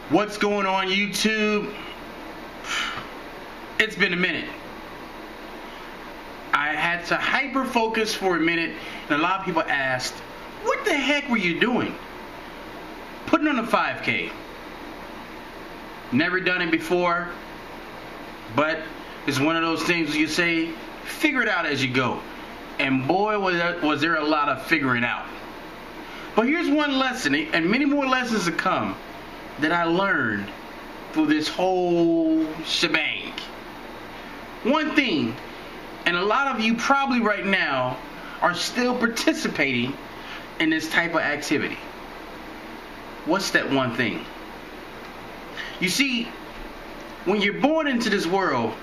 What's going on, YouTube? It's been a minute. I had to hyper focus for a minute, and a lot of people asked, what the heck were you doing? Putting on a 5K. Never done it before, but it's one of those things where you say, figure it out as you go. And boy, was there a lot of figuring out. But here's one lesson, and many more lessons to come, that I learned through this whole shebang. One thing, and a lot of you probably right now are still participating in this type of activity. What's that one thing? You see, when you're born into this world,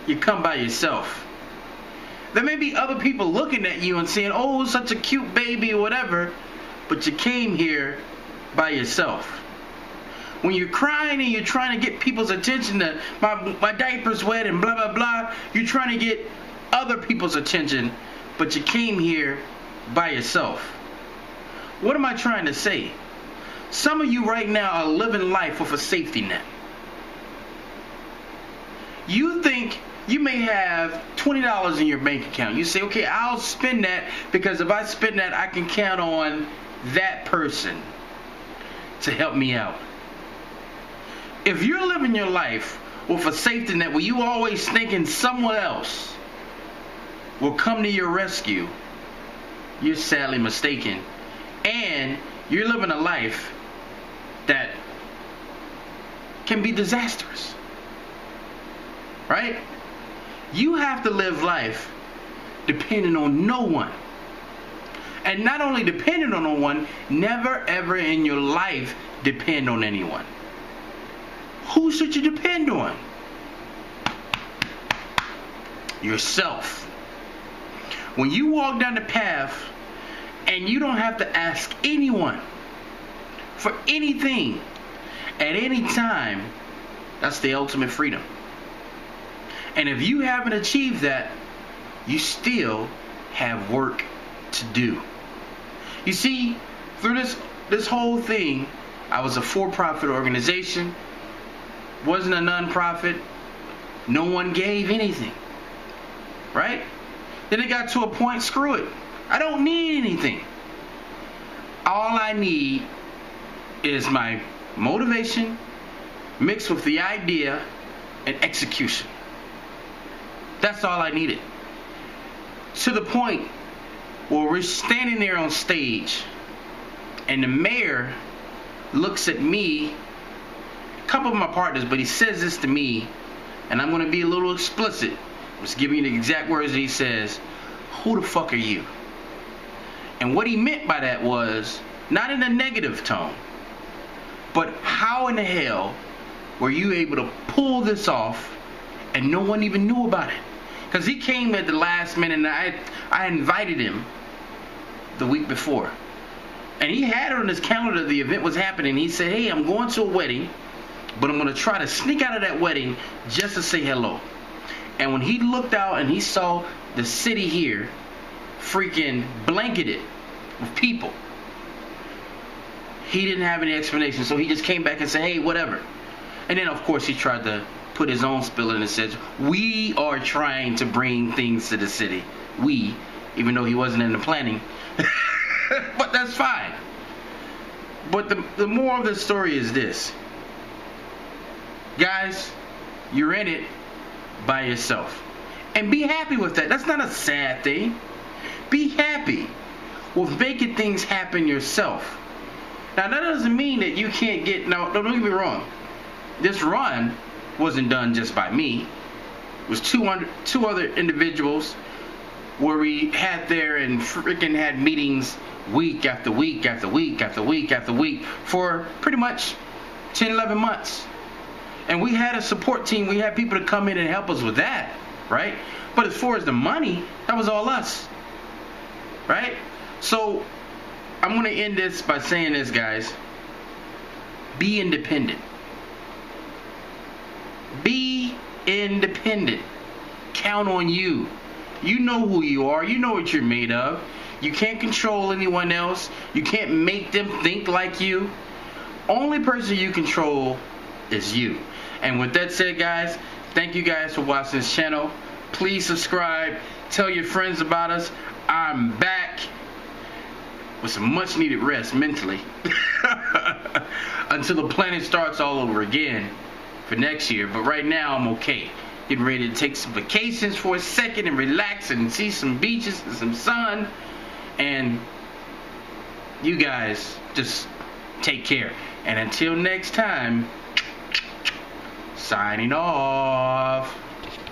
you come by yourself. There may be other people looking at you and saying, oh, such a cute baby or whatever, but you came here by yourself. When you're crying and you're trying to get people's attention to my diaper's wet and blah, blah, blah, you're trying to get other people's attention, but you came here by yourself. What am I trying to say? Some of you right now are living life with a safety net. You think you may have $20 in your bank account. You say, okay, I'll spend that because if I spend that, I can count on that person to help me out. If you're living your life with a safety net where you always thinking someone else will come to your rescue, you're sadly mistaken. And you're living a life that can be disastrous. Right? You have to live life depending on no one. And not only depending on no one, never ever in your life depend on anyone. Who should you depend on? Yourself. When you walk down the path and you don't have to ask anyone for anything at any time, that's the ultimate freedom. And if you haven't achieved that, you still have work to do. You see, through this whole thing, I was a for-profit organization, wasn't a non-profit, no one gave anything, right? Then it got to a point, screw it, I don't need anything. All I need is my motivation mixed with the idea and execution. That's all I needed. To the point where we're standing there on stage and the mayor looks at me, a couple of my partners, but he says this to me, and I'm going to be a little explicit. I'm just giving you the exact words that he says. Who the fuck are you? And what he meant by that was, not in a negative tone, but how in the hell were you able to pull this off and no one even knew about it? Because he came at the last minute, and I invited him the week before. And he had it on his calendar, the event was happening. He said, hey, I'm going to a wedding, but I'm going to try to sneak out of that wedding just to say hello. And when he looked out and he saw the city here freaking blanketed with people, he didn't have any explanation. So he just came back and said, hey, whatever. And then, of course, he tried to put his own spill in and said, we are trying to bring things to the city. We, even though he wasn't in the planning. But that's fine. But the moral of the story is this. Guys, you're in it by yourself. And be happy with that. That's not a sad thing. Be happy with making things happen yourself. Now, that doesn't mean that you can't get... Now, don't get me wrong. This run wasn't done just by me. It was two other individuals where we had there and freaking had meetings week after week after week after week after week for pretty much 10, 11 months. And we had a support team. We had people to come in and help us with that, right? But as far as the money, that was all us, right? So I'm going to end this by saying this, guys. Be independent. Be independent. Count on you. You know who you are. You know what you're made of. You can't control anyone else. You can't make them think like you. only person you control is you. And with that said, guys, thank you guys for watching this channel. Please subscribe. Tell your friends about us. I'm back with some much needed rest mentally until the planet starts all over again for next year. But right now I'm okay. Getting ready to take some vacations for a second and relax and see some beaches and some sun. And you guys just take care. And until next time, signing off.